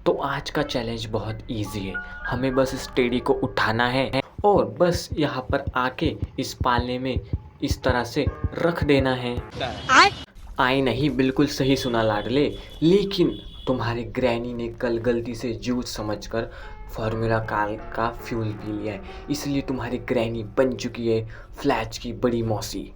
तो आज का चैलेंज बहुत इजी है। हमें बस इस टेढ़ी को उठाना है और बस यहाँ पर आके इस पाले में इस तरह से रख देना है। आई नहीं, बिल्कुल सही सुना लाडले। लेकिन तुम्हारी ग्रैनी ने कल गलती से जूस समझकर फॉर्मूला कार का फ्यूल पी लिया है, इसलिए तुम्हारी ग्रैनी बन चुकी है फ्लैच की बड़ी मौसी।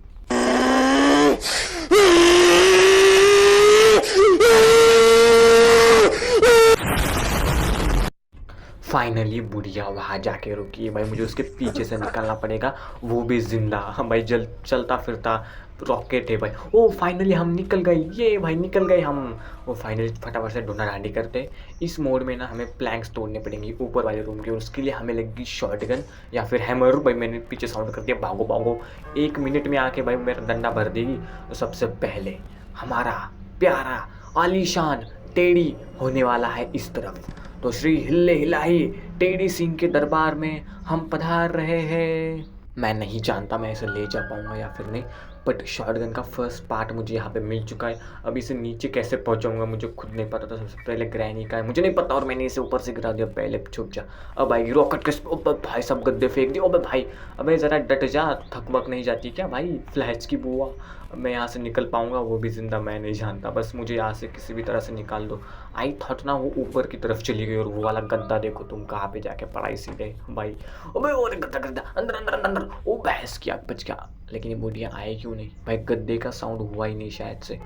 फाइनली बुढ़िया वहाँ जाके रुकी है भाई, मुझे उसके पीछे से निकलना पड़ेगा, वो भी जिंदा। हाँ भाई, जल चलता फिरता रॉकेट है भाई। ओ फाइनली हम निकल गए, ये भाई निकल गए हम। वो फाइनली फटाफट से ढूंढा ढांडी करते। इस मोड में ना हमें प्लैंक्स तोड़ने पड़ेंगी ऊपर वाले रूम के, और उसके लिए हमें लगेगी शॉटगन या फिर हैमर। भाई मैंने पीछे साउंड कर दिया, भागो भागो, 1 मिनट में आके भाई मेरा डंडा भर देगी। तो सबसे पहले हमारा प्यारा आलीशान टेढ़ी होने वाला है इस तरफ। तो श्री हिल्ले हिलाही टेढ़ी सिंह के दरबार में हम पधार रहे हैं। मैं नहीं जानता मैं इसे ले जा पाऊंगा या फिर नहीं, बट शॉटगन का फर्स्ट पार्ट मुझे यहाँ पे मिल चुका है। अब इसे नीचे कैसे पहुँचाऊंगा मुझे खुद नहीं पता था। सबसे पहले ग्रैनी का है, मुझे नहीं पता, और मैंने इसे ऊपर से गिरा दिया। पहले छुप जा, अब आएगी रॉकेट के। ओबे भाई सब गद्दे फेंक दिए। ओबे भाई अबे ज़रा डट जा, थक वक नहीं जाती क्या भाई फ्लैश की बुआ। अब मैं यहाँ से निकल पाऊंगा वो भी जिंदा मैं नहीं जानता, बस मुझे यहाँ से किसी भी तरह से निकाल दो। आई थॉट ना वो ऊपर की तरफ चली गई, और वो वाला गद्दा देखो तुम कहाँ पे जाके पड़ा सीधे भाई। ओबे और गद्दा गद्दा अंदर अंदर अंदर अंदर। ओ भैंस की आग बच गया, लेकिन ये बुढ़िया आए क्यों नहीं भाई? गद्दे का साउंड हुआ ही नहीं शायद से,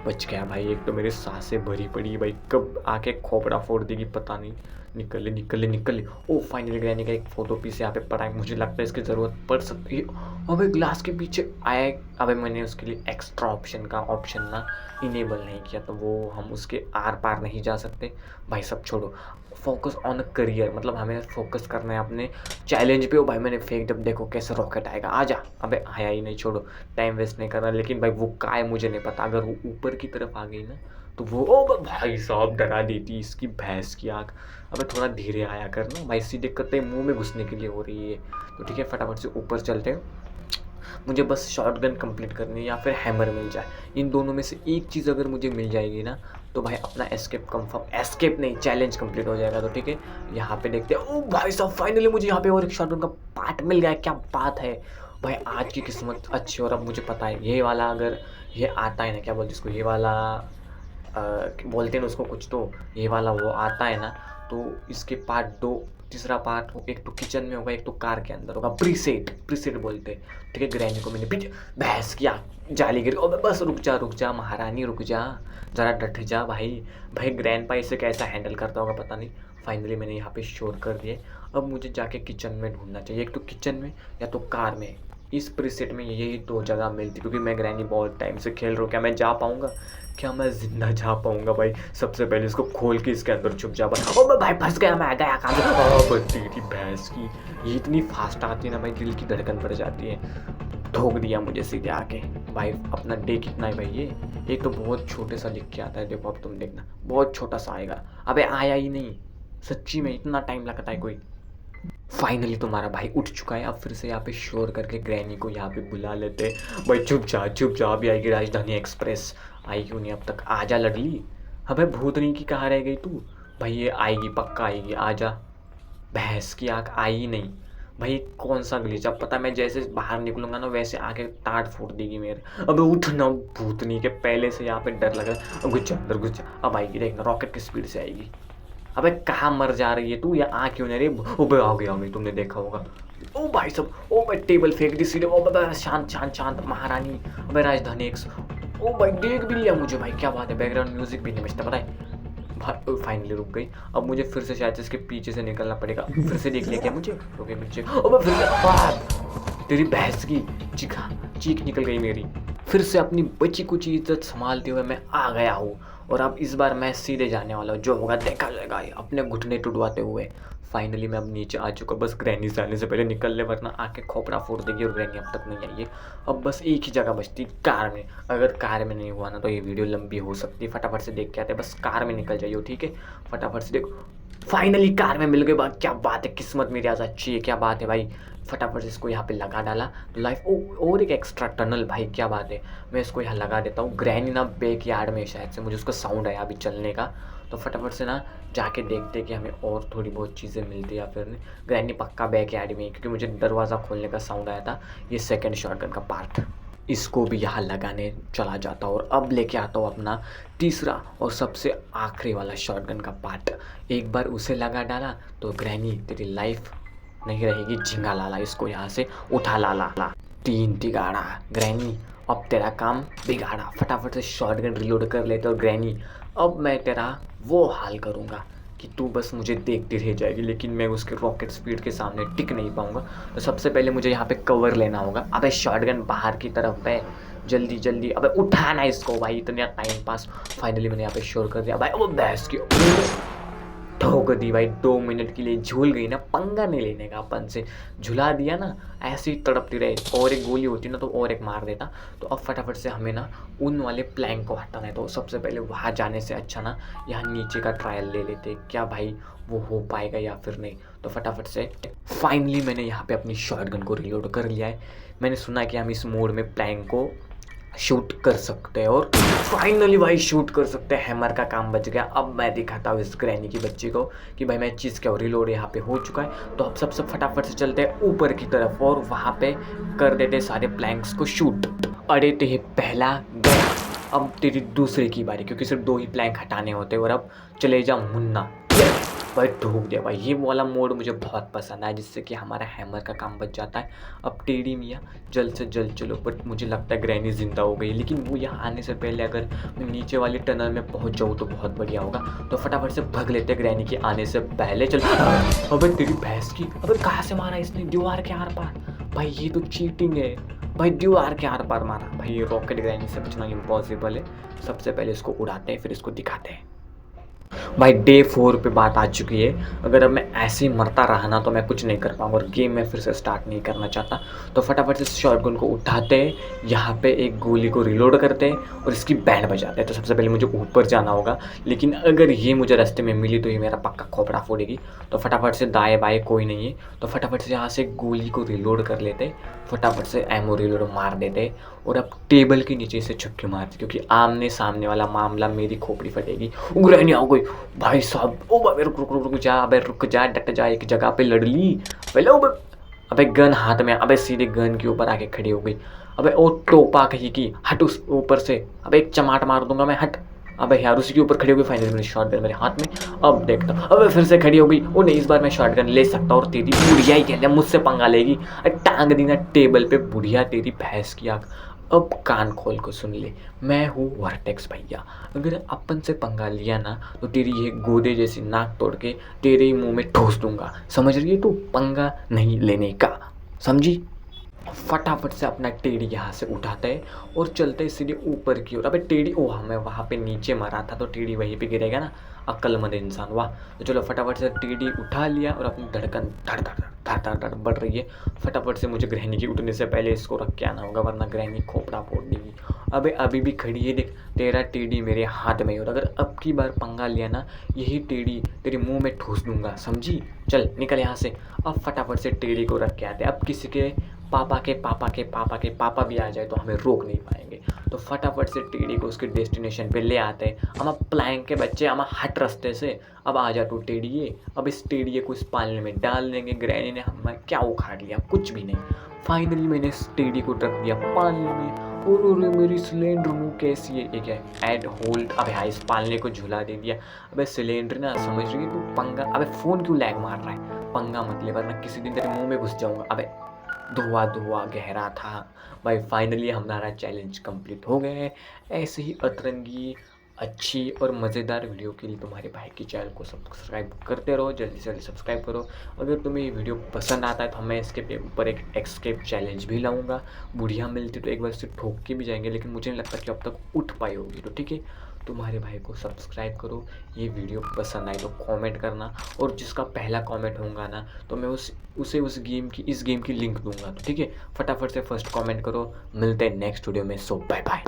बच गया भाई। एक तो मेरी सांसें भरी पड़ी है भाई, कब आके खोपड़ा फोड़ देगी पता नहीं। निकल ले निकल ले निकल ले। ओ फाइनली ग्रैनी का एक फोटो पीस यहाँ पे पड़ा है, मुझे लगता है इसकी ज़रूरत पड़ सकती है। अबे ग्लास के पीछे आया। अबे मैंने उसके लिए एक्स्ट्रा ऑप्शन ना इनेबल नहीं किया, तो वो हम उसके आर पार नहीं जा सकते। भाई सब छोड़ो, फोकस ऑन करियर, मतलब हमें फोकस करना है अपने चैलेंज पे। ओ भाई मैंने फेंक, जब देखो कैसे रॉकेट आएगा, आ जा। अबे आया ही नहीं, छोड़ो टाइम वेस्ट नहीं करना। लेकिन भाई वो का है मुझे नहीं पता, अगर वो ऊपर की तरफ आ गई ना तो वो ओ भाई साहब डरा देती इसकी भैंस की आँख। अबे थोड़ा धीरे आया करना भाई, सीधे कतई मुंह में घुसने के लिए हो रही है। तो ठीक है फटाफट से ऊपर चलते हैं। मुझे बस शॉटगन कंप्लीट करनी है या फिर हैमर मिल जाए, इन दोनों में से एक चीज़ अगर मुझे मिल जाएगी ना तो भाई अपना एस्केप कंफर्म, एस्केप नहीं चैलेंज कंप्लीट हो जाएगा। तो ठीक है यहाँ पे देखते हैं। ओ भाई साहब फाइनली मुझे यहाँ पे और एक शॉटगन का पार्ट मिल गया, क्या बात है भाई। आज की किस्मत अच्छी, और अब मुझे पता है ये वाला अगर ये आता है ना, क्या बोलते इसको, ये वाला बोलते हैं ना उसको कुछ, तो ये वाला वो आता है ना, तो इसके पार्ट 2 तीसरा पार्ट हो, एक तो किचन में होगा एक तो कार के अंदर होगा। प्रीसेट बोलते हैं। ठीक है ग्रैनी को मैंने पीछे भैंस किया, जाली गिरी। अबे बस रुक जा महारानी रुक जा, ज़रा डट जा भाई। भाई ग्रैंड पा इसे कैसा हैंडल करता होगा पता नहीं। फाइनली मैंने यहाँ पे शोर कर दिए। अब मुझे जाके किचन में ढूंढना चाहिए, एक तो किचन में या तो कार में। इस प्रीसेट में यही 2 जगह मिलती, क्योंकि मैं ग्रैनी बहुत टाइम से खेल रहा हूँ। क्या मैं जा पाऊँगा, क्या मैं जिंदा जा पाऊंगा भाई? सबसे पहले इसको खोल के इसके अंदर छुप जा भाई। ओ मैं भाई फंस गया, मैं गया कहाँ तेरी भैंस की। ये इतनी फास्ट आती है ना भाई, दिल की धड़कन बढ़ जाती है। ठोक दिया मुझे सीधे आके भाई। अपना डे कितना है भाई, ये तो बहुत छोटे सा लिख के आता है, देखो अब तुम देखना बहुत छोटा सा आएगा। अबे आया ही नहीं, सच्ची में इतना टाइम लगता है कोई? फाइनली तुम्हारा भाई उठ चुका है। अब फिर से यहाँ पे शोर करके ग्रैनी को यहाँ पे बुला लेते भाई। चुप जा, अभी आएगी राजधानी एक्सप्रेस। आई क्यों नहीं अब तक? आजा लडली। अबे भूतनी की कहाँ रह गई तू भाई? ये आएगी पक्का आएगी, आजा। भैंस की आँख आई ही नहीं भाई। कौन सा ग्लिच, अब पता मैं जैसे बाहर निकलूंगा ना वैसे आके टाट फोड़ देगी मेरे। अबे उठ ना भूतनी के, पहले से यहाँ पे डर लग रहा है। घुस जा अंदर घुस जा, अब आएगी देखना, रॉकेट की स्पीड से आएगी। अबे कहाँ मर जा रही है तू, या आ क्यों नहीं रही? ओबे आ गई तुमने देखा होगा। ओ भाई सब, ओ भाई टेबल फेंक दी सीधे। ओ भाई शांत महारानी। अबे राजधानी एक्स। ओ भाई देख भी लिया मुझे भाई, क्या बात है। बैकग्राउंड म्यूजिक भी नहीं बजता पता है भाई। फाइनली रुक गई। अब मुझे फिर से शायद से इसके पीछे से निकलना पड़ेगा। फिर से देख लिया क्या मुझे? रुके पीछे। ओ फिर से तेरी भैंस की चीख निकल गई मेरी। फिर से अपनी बची कुछ इज्जत संभालते हुए मैं आ गया हूँ, और अब इस बार मैं सीधे जाने वाला हूँ, जो होगा देखा जाएगा। अपने घुटने टुटवाते हुए फाइनली मैं अब नीचे आ चुका। बस ग्रैनी से आने से पहले निकल ले, वरना आके खोपड़ा फोड़ देगी, और ग्रैनी अब तक नहीं आई है। अब बस एक ही जगह बचती, कार में। अगर कार में नहीं हुआ ना तो ये वीडियो लंबी हो सकती है। फटाफट से देख के आते, बस कार में निकल जाइए ठीक है। फटाफट से देखो, फाइनली कार में मिल गए बात। क्या बात है, किस्मत मेरी आज अच्छी है, क्या बात है भाई। फटाफट से इसको यहाँ पे लगा डाला तो लाइफ और एक एक्स्ट्रा टनल भाई, क्या बात है। मैं इसको यहाँ लगा देता हूँ। ग्रैनी ना बैक यार्ड में शायद से, मुझे उसका साउंड आया अभी चलने का, तो फटाफट से ना जाके देखते कि हमें और थोड़ी बहुत चीज़ें मिलती या फिर नहीं। ग्रैनी पक्का बैकयार्ड में है, क्योंकि मुझे दरवाज़ा खोलने का साउंड आया था। ये सेकंड शॉटगन का पार्ट, इसको भी यहाँ लगाने चला जाता हूँ और अब लेके आता हूँ अपना तीसरा और सबसे आखिरी वाला शॉटगन का पार्ट। एक बार उसे लगा डाला तो ग्रैनी तेरी लाइफ नहीं रहेगी, झिंगा लाला, इसको यहाँ से उठा लाला। 3 तिगाड़ा ग्रैनी, अब तेरा काम बिगाड़ा। फटाफट से शॉटगन रिलोड कर लेते और ग्रैनी, अब मैं तेरा वो हाल करूँगा कि तू बस मुझे देखती रह जाएगी, लेकिन मैं उसके रॉकेट स्पीड के सामने टिक नहीं पाऊंगा। तो सबसे पहले मुझे यहाँ पे कवर लेना होगा। अबे शॉटगन बाहर की तरफ है, जल्दी जल्दी, अबे उठाना इसको भाई, इतना टाइम पास। फाइनली मैंने यहाँ पे शोर कर दिया भाई, वो भैंस की ठोक दी भाई। 2 मिनट के लिए झूल गई ना, पंगा नहीं लेने का अपन से, झुला दिया ना, ऐसे ही तड़पती रहे। और एक गोली होती ना तो और एक मार देता। तो अब फटाफट से हमें ना उन वाले प्लैंक को हटाना है। तो सबसे पहले वहाँ जाने से अच्छा ना यहाँ नीचे का ट्रायल ले लेते, क्या भाई वो हो पाएगा या फिर नहीं। तो फटाफट से फाइनली मैंने यहाँ पे अपनी शॉटगन को रिलोड कर लिया है। मैंने सुना कि हम इस मोड में प्लैंक को शूट कर सकते हैं और फाइनली भाई शूट कर सकते हैं। हैमर का काम बच गया। अब मैं दिखाता हूँ इस ग्रैनी की बच्ची को कि भाई मैं चीज़ क्या, रिलोड यहाँ पे हो चुका है। तो अब सबसे फटाफट से चलते हैं ऊपर की तरफ और वहाँ पे कर देते सारे प्लैंक्स को शूट। अरे तो ये पहला गया, अब तेरी दूसरे की बारी, क्योंकि सिर्फ 2 ही प्लैंक हटाने होते हैं। और अब चले जा मुन्ना भाई, ठोक दिया भाई। ये वाला मोड मुझे बहुत पसंद आया, जिससे कि हमारा हैमर का काम बच जाता है। अब टेढ़ी मियाँ जल्द से जल्द चलो, बट मुझे लगता है ग्रैनी ज़िंदा हो गई, लेकिन वो यहाँ आने से पहले अगर मैं नीचे वाली टनल में पहुँच जाऊँ तो बहुत बढ़िया होगा। तो फटाफट से भग लेते ग्रैनी के आने से पहले। चल अबे तेरी भैंस की, अबे कहाँ से मारा इसने, दीवार के आर पार भाई, ये तो चीटिंग है भाई, दीवार के आर पार मारा भाई। ये रॉकेट ग्रैनी से बचना इम्पॉसिबल है। सबसे पहले इसको उड़ाते हैं, फिर इसको दिखाते हैं। भाई डे 4 पे बात आ चुकी है। अगर अब मैं ऐसे ही मरता रहा ना तो मैं कुछ नहीं कर पाऊंगा और गेम में फिर से स्टार्ट नहीं करना चाहता। तो फटाफट से शॉटगन को उठाते हैं, यहाँ पे एक गोली को रिलोड करते हैं और इसकी बैंड बजाते हैं। तो सबसे पहले मुझे ऊपर जाना होगा, लेकिन अगर ये मुझे रास्ते में मिली तो ये मेरा पक्का खोपड़ा फोड़ेगी। तो फटाफट से दाएँ बाएँ कोई नहीं है, तो फटाफट से यहाँ से गोली को रिलोड कर लेते, फटाफट से एमो रिलोड मार देते और अब टेबल के नीचे से छक्के मारते, क्योंकि आमने सामने वाला मामला मेरी खोपड़ी फटेगी। ग्रैनी आ गई भाई साहब, ओ भाई रुक रुक रुक जा, अबे रुक जा, डट जा, एक जगह पे लड़ ली पहले। अबे गन हाथ में, अबे सीधे गन के ऊपर आके खड़ी हो गई। अबे ओ टोपा कहीं की, हट उस ऊपर से, अबे एक चमाट मार दूंगा मैं, हट। अबे यार उसी के ऊपर खड़ी हो गई। फाइनली मेरी शॉटगन मेरे हाथ में, अब देखता हूँ। अबे फिर से खड़ी हो गई। ओ नहीं, इस बार मैं शॉटगन ले सकता और तेरी बुढ़िया ही कहते हैं मुझसे पंगा लेगी, टांग दी ना टेबल पे, बुढ़िया तेरी भैंस की आँख। अब कान खोल को सुन ले, मैं हूँ वर्टेक्स भैया। अगर अपन से पंगा लिया ना तो तेरी ये गोदे जैसी नाक तोड़ के तेरे ही मुंह में ठोस दूंगा, समझ रही है तू? पंगा नहीं लेने का, समझी? फटाफट से अपना टेढ़ी यहाँ से उठाते हैं और चलते हैं सीधे ऊपर की ओर। अबे टेढ़ी, ओह मैं वहाँ पे नीचे मरा था तो टेढ़ी वहीं पे गिरेगा ना, अक्लमंद इंसान। वाह। तो चलो फटाफट से टेढ़ी उठा लिया और अपनी धड़कन धड़ धड़ धड़ धड़ धड़ बढ़ रही है। फटाफट से मुझे ग्रहणी की उठने से पहले इसको रख के आना होगा, वरना ग्रहणी खोपड़ा फोड़ देगी। अबे अभी भी खड़ी है, देख तेरा टेढ़ी मेरे हाथ में, और अगर अब की बार पंगा लिया ना यही टेढ़ी तेरे मुंह में ठूस दूंगा, समझी? चल निकल यहाँ से। अब फटाफट से टेढ़ी को रख के आते। अब किसी के पापा के पापा के पापा के पापा भी आ जाए तो हमें रोक नहीं पाएंगे। तो फटाफट से टेढ़ी को उसके डेस्टिनेशन पे ले आते हैं। हम अब प्लैंक के बच्चे, हम हट रास्ते से, अब आ जा तू टेढ़िए। अब इस टेढ़िए को इस पालने में डाल देंगे। ग्रैनी ने हमें क्या उखाड़ लिया, कुछ भी नहीं। फाइनली मैंने इस टेढ़ी को रख दिया पालने में। और मेरी सिलेंडर मुँह कैसी है, एक है एड होल्ड। अब हाँ इस पालने को झुला दे दिया। अबे सिलेंडर ना, समझ रही है तू? पंगा, अबे फ़ोन क्यों लैग मार रहा है? पंगा मत ले वरना किसी दिन तेरे मुँह में घुस जाऊँगा। अबे धुआं धुआं गहरा था भाई। फाइनली हमारा चैलेंज कंप्लीट हो गया है। ऐसे ही अतरंगी अच्छी और मज़ेदार वीडियो के लिए तुम्हारे भाई की चैनल को सब्सक्राइब करते रहो, जल्दी से जल्दी सब्सक्राइब करो। अगर तुम्हें ये वीडियो पसंद आता है तो मैं इसके ऊपर एक एस्केप चैलेंज भी लाऊंगा। बुढ़िया मिलती तो एक बार से ठोक के भी जाएंगे, लेकिन मुझे नहीं लगता कि अब तक उठ पाई होगी। तो ठीक है, तुम्हारे भाई को सब्सक्राइब करो। ये वीडियो पसंद आए तो कमेंट करना, और जिसका पहला कमेंट होगा ना तो मैं उसे इस गेम की लिंक दूंगा। तो ठीक है, फटाफट से फर्स्ट कमेंट करो। मिलते हैं नेक्स्ट वीडियो में। सो बाय बाय।